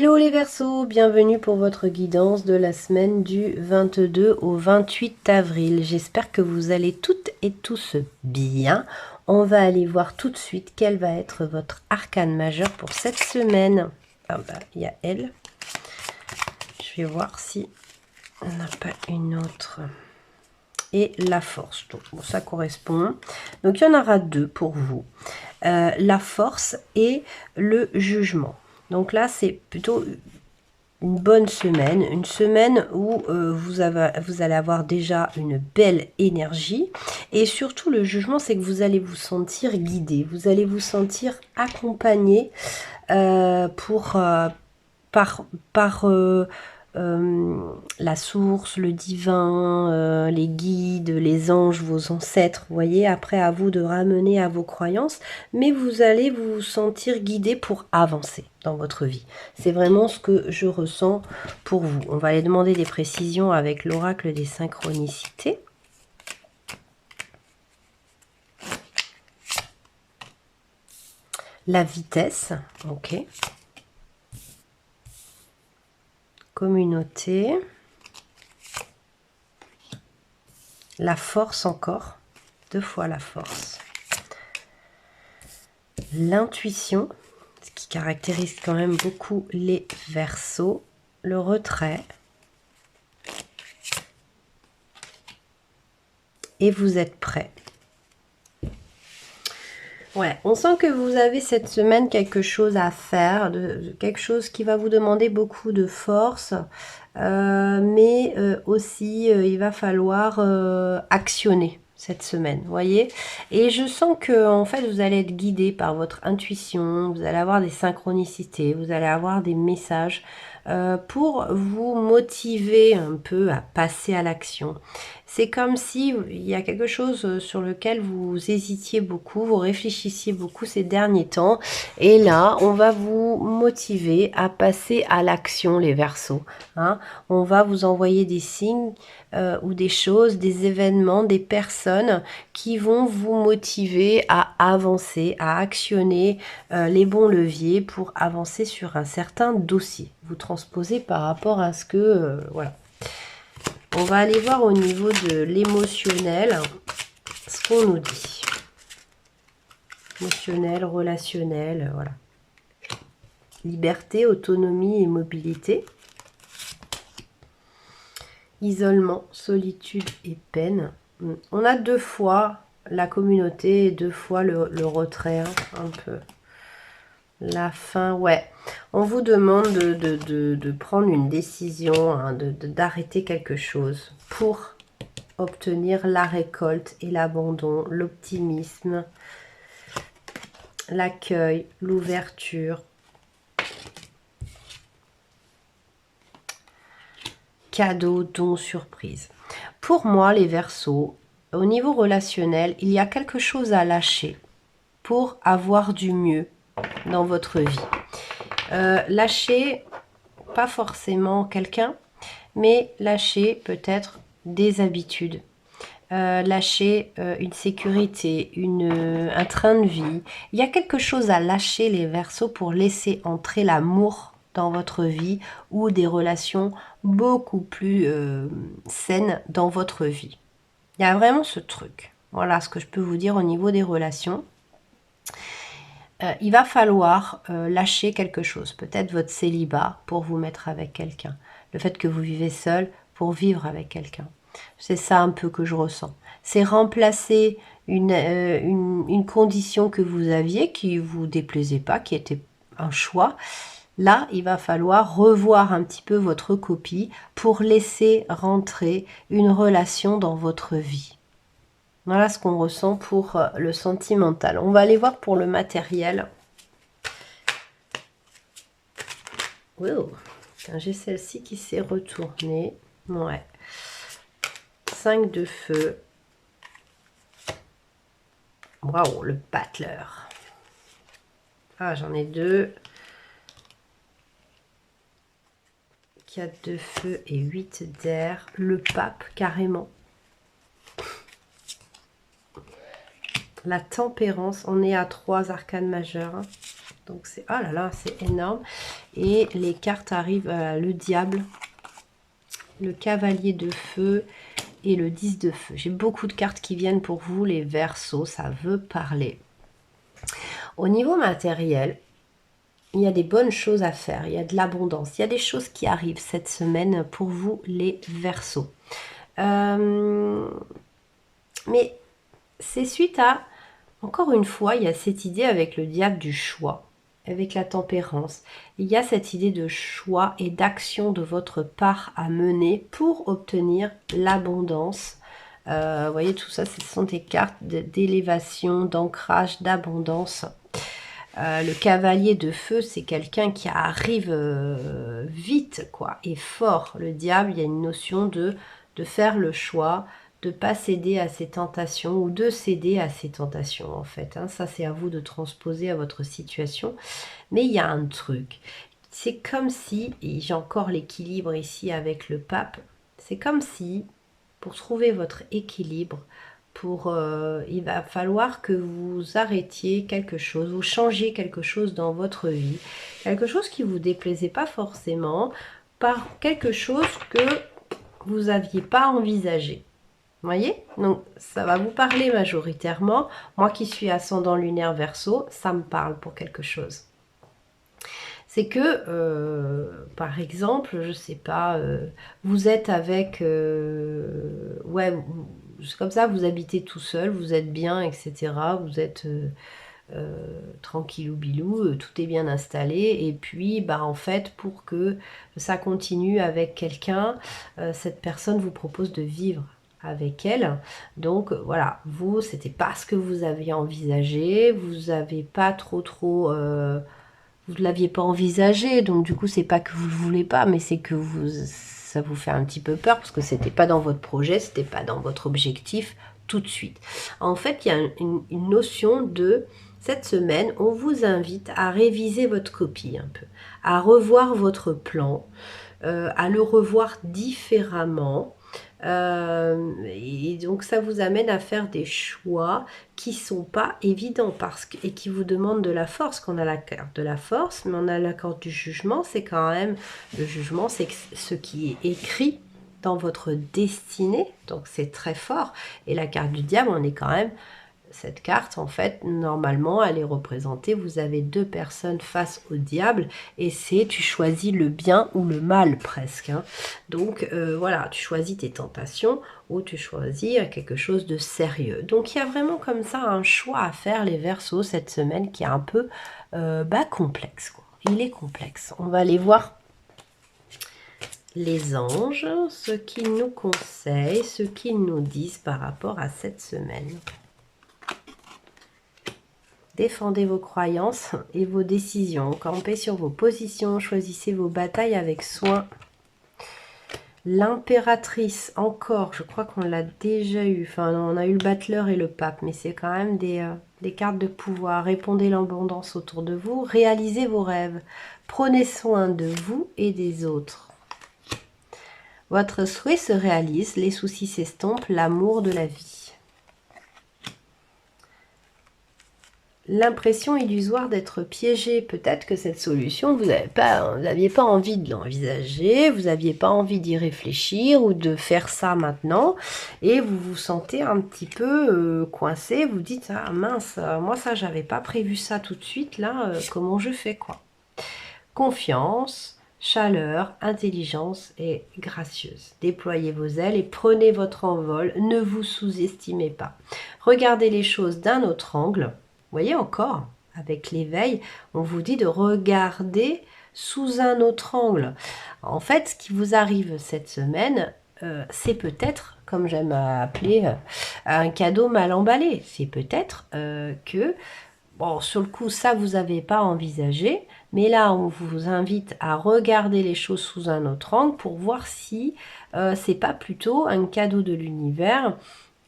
Hello les Verseaux, bienvenue pour votre guidance de la semaine du 22 au 28 avril. J'espère que vous allez toutes et tous bien. On va aller voir tout de suite quel va être votre arcane majeur pour cette semaine. Ah bah, il y a elle. Je vais voir si on n'a pas une autre. Et la force, donc bon, ça correspond. Donc il y en aura deux pour vous. La force et le jugement. Donc là, c'est plutôt une bonne semaine, une semaine où vous allez avoir déjà une belle énergie. Et surtout, le jugement, c'est que vous allez vous sentir guidé, vous allez vous sentir accompagné par la source, le divin, les guides, les anges, vos ancêtres. Vous voyez, après à vous de ramener à vos croyances, mais vous allez vous sentir guidé pour avancer dans votre vie. C'est vraiment ce que je ressens pour vous. On va aller demander des précisions avec l'oracle des synchronicités. La vitesse, ok. Communauté. La force encore. 2 fois la force. L'intuition, ce qui caractérise quand même beaucoup les Verseaux. Le retrait. Et vous êtes prêts. Ouais, on sent que vous avez cette semaine quelque chose à faire, quelque chose qui va vous demander beaucoup de force, mais aussi il va falloir actionner cette semaine, vous voyez. Et je sens que en fait vous allez être guidé par votre intuition, vous allez avoir des synchronicités, vous allez avoir des messages pour vous motiver un peu à passer à l'action. C'est comme si il y a quelque chose sur lequel vous hésitiez beaucoup, vous réfléchissiez beaucoup ces derniers temps. Et là, on va vous motiver à passer à l'action, les Verseaux. Hein. On va vous envoyer des signes ou des choses, des événements, des personnes qui vont vous motiver à avancer, à actionner les bons leviers pour avancer sur un certain dossier. Vous transposez par rapport à ce que... voilà. On va aller voir au niveau de l'émotionnel ce qu'on nous dit. Émotionnel, relationnel, voilà. Liberté, autonomie et mobilité. Isolement, solitude et peine. On a 2 fois la communauté et 2 fois le retrait, hein, un peu. La fin, ouais. On vous demande de prendre une décision, hein, d'arrêter quelque chose pour obtenir la récolte et l'abandon, l'optimisme, l'accueil, l'ouverture. Cadeau, don, surprise. Pour moi, les Verseaux, au niveau relationnel, il y a quelque chose à lâcher pour avoir du mieux dans votre vie. Lâcher, pas forcément quelqu'un, mais lâcher peut-être des habitudes. Lâcher une sécurité, un train de vie. Il y a quelque chose à lâcher, les Verseaux, pour laisser entrer l'amour dans votre vie ou des relations beaucoup plus saines dans votre vie. Il y a vraiment ce truc. Voilà ce que je peux vous dire au niveau des relations. Il va falloir lâcher quelque chose. Peut-être votre célibat pour vous mettre avec quelqu'un. Le fait que vous vivez seul pour vivre avec quelqu'un. C'est ça un peu que je ressens. C'est remplacer une condition que vous aviez qui vous déplaisait pas, qui était un choix. Là, il va falloir revoir un petit peu votre copie pour laisser rentrer une relation dans votre vie. Voilà ce qu'on ressent pour le sentimental. On va aller voir pour le matériel. Wow. J'ai celle-ci qui s'est retournée. Ouais. 5 de feu. Waouh, le battleur. Ah, j'en ai 2. 4 de feu et 8 d'air. Le pape, carrément. La tempérance, on est à 3 arcanes majeures. Hein. Donc c'est, oh là là, c'est énorme. Et les cartes arrivent, le diable, le cavalier de feu et le 10 de feu. J'ai beaucoup de cartes qui viennent pour vous, les Verseaux, ça veut parler. Au niveau matériel, il y a des bonnes choses à faire, il y a de l'abondance, il y a des choses qui arrivent cette semaine pour vous, les Verseaux. Mais c'est suite à, encore une fois, il y a cette idée avec le diable du choix, avec la tempérance. Il y a cette idée de choix et d'action de votre part à mener pour obtenir l'abondance. Vous voyez, tout ça, ce sont des cartes d'élévation, d'ancrage, d'abondance. Le cavalier de feu, c'est quelqu'un qui arrive vite, quoi, et fort. Le diable, il y a une notion de faire le choix, de ne pas céder à ses tentations ou de céder à ses tentations, en fait. Hein. Ça, c'est à vous de transposer à votre situation. Mais il y a un truc. C'est comme si, et j'ai encore l'équilibre ici avec le pape, c'est comme si, pour trouver votre équilibre, il va falloir que vous arrêtiez quelque chose, vous changiez quelque chose dans votre vie, quelque chose qui ne vous déplaisait pas forcément, par quelque chose que vous n'aviez pas envisagé. Vous voyez? Donc, ça va vous parler majoritairement. Moi qui suis ascendant lunaire Verseau, ça me parle pour quelque chose. C'est que, par exemple, je sais pas, vous êtes avec... ouais, c'est comme ça, vous habitez tout seul, vous êtes bien, etc. Vous êtes tranquillou bilou, tout est bien installé. Et puis, bah, en fait, pour que ça continue avec quelqu'un, cette personne vous propose de vivre avec elle. Donc voilà, vous, c'était pas ce que vous aviez envisagé, vous avez pas trop vous ne l'aviez pas envisagé, donc du coup c'est pas que vous le voulez pas, mais c'est que ça vous fait un petit peu peur parce que c'était pas dans votre projet, c'était pas dans votre objectif tout de suite. En fait, il y a une notion de cette semaine, on vous invite à réviser votre copie un peu, à revoir votre plan, à le revoir différemment. Et donc ça vous amène à faire des choix qui sont pas évidents et qui vous demandent de la force. Qu'on a la carte de la force, mais on a la carte du jugement. C'est quand même le jugement, c'est ce qui est écrit dans votre destinée, donc c'est très fort. Et la carte du diable, on est quand même... Cette carte, en fait, normalement, elle est représentée, vous avez deux personnes face au diable, et c'est tu choisis le bien ou le mal, presque. Hein. Donc, voilà, tu choisis tes tentations, ou tu choisis quelque chose de sérieux. Donc, il y a vraiment comme ça un choix à faire, les Verseaux, cette semaine, qui est un peu complexe. Quoi. Il est complexe. On va aller voir les anges, ce qu'ils nous conseillent, ce qu'ils nous disent par rapport à cette semaine. Défendez vos croyances et vos décisions. Campez sur vos positions. Choisissez vos batailles avec soin. L'impératrice, encore, je crois qu'on l'a déjà eu. Enfin, on a eu le battleur et le pape, mais c'est quand même des cartes de pouvoir. Répondez l'abondance autour de vous. Réalisez vos rêves. Prenez soin de vous et des autres. Votre souhait se réalise. Les soucis s'estompent. L'amour de la vie. L'impression illusoire d'être piégé. Peut-être que cette solution, vous n'aviez pas envie de l'envisager, vous n'aviez pas envie d'y réfléchir ou de faire ça maintenant, et vous vous sentez un petit peu coincé, vous dites, ah mince, moi ça, j'avais pas prévu ça tout de suite, là, comment je fais, quoi. Confiance, chaleur, intelligence et gracieuse. Déployez vos ailes et prenez votre envol, ne vous sous-estimez pas. Regardez les choses d'un autre angle. Vous voyez encore, avec l'éveil, on vous dit de regarder sous un autre angle. En fait, ce qui vous arrive cette semaine, c'est peut-être, comme j'aime appeler, un cadeau mal emballé. C'est peut-être que, bon, sur le coup, ça, vous n'avez pas envisagé, mais là, on vous invite à regarder les choses sous un autre angle pour voir si c'est pas plutôt un cadeau de l'univers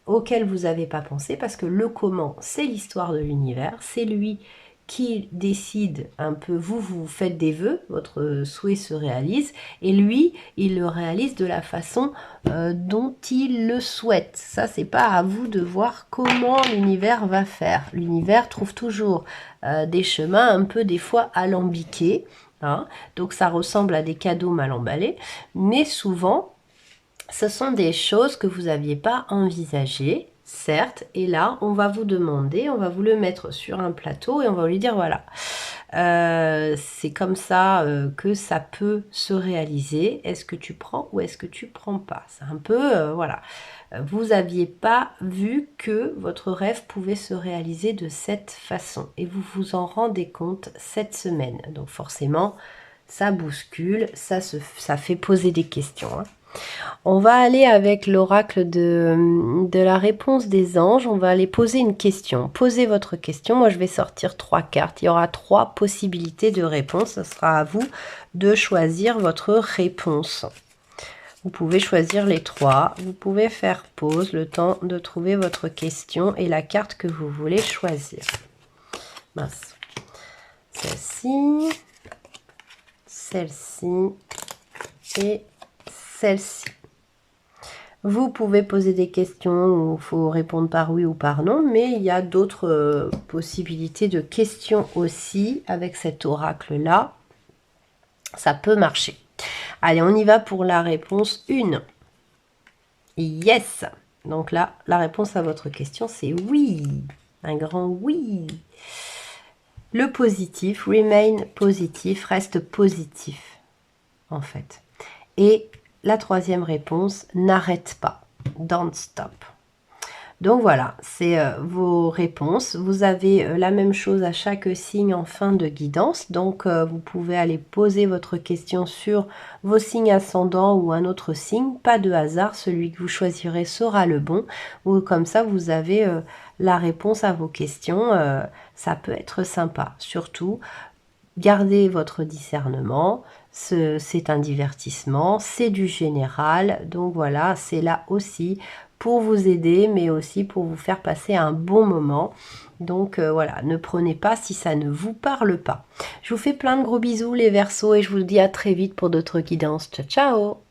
auquel vous n'avez pas pensé, parce que le comment, c'est l'histoire de l'univers, c'est lui qui décide un peu, vous faites des vœux, votre souhait se réalise, et lui, il le réalise de la façon dont il le souhaite. Ça, c'est pas à vous de voir comment l'univers va faire. L'univers trouve toujours des chemins un peu des fois alambiqués, hein. Donc ça ressemble à des cadeaux mal emballés, mais souvent, ce sont des choses que vous n'aviez pas envisagées, certes, et là, on va vous demander, on va vous le mettre sur un plateau et on va lui dire, voilà, c'est comme ça que ça peut se réaliser. Est-ce que tu prends ou est-ce que tu prends pas? C'est un peu, voilà. Vous n'aviez pas vu que votre rêve pouvait se réaliser de cette façon et vous vous en rendez compte cette semaine. Donc forcément, ça bouscule, ça fait poser des questions, hein. On va aller avec l'oracle de la réponse des anges. On va aller poser une question. Posez votre question. Moi, je vais sortir 3 cartes. Il y aura 3 possibilités de réponse. Ce sera à vous de choisir votre réponse. Vous pouvez choisir les 3. Vous pouvez faire pause le temps de trouver votre question et la carte que vous voulez choisir. Mince. Celle-ci, celle-ci et celle-ci. Vous pouvez poser des questions où il faut répondre par oui ou par non, mais il y a d'autres possibilités de questions aussi avec cet oracle-là. Ça peut marcher. Allez, on y va pour la réponse 1. Yes! Donc là, la réponse à votre question, c'est oui. Un grand oui. Le positif, remain positif, reste positif, en fait. Et la troisième réponse, n'arrête pas, don't stop. Donc voilà, c'est vos réponses. Vous avez la même chose à chaque signe en fin de guidance. Donc vous pouvez aller poser votre question sur vos signes ascendants ou un autre signe. Pas de hasard, celui que vous choisirez sera le bon. Ou comme ça, vous avez la réponse à vos questions. Ça peut être sympa. Surtout, gardez votre discernement. C'est un divertissement, c'est du général. Donc voilà, c'est là aussi pour vous aider, mais aussi pour vous faire passer un bon moment. Donc voilà, ne prenez pas si ça ne vous parle pas. Je vous fais plein de gros bisous les Verseaux et je vous dis à très vite pour d'autres guidances. Ciao, ciao!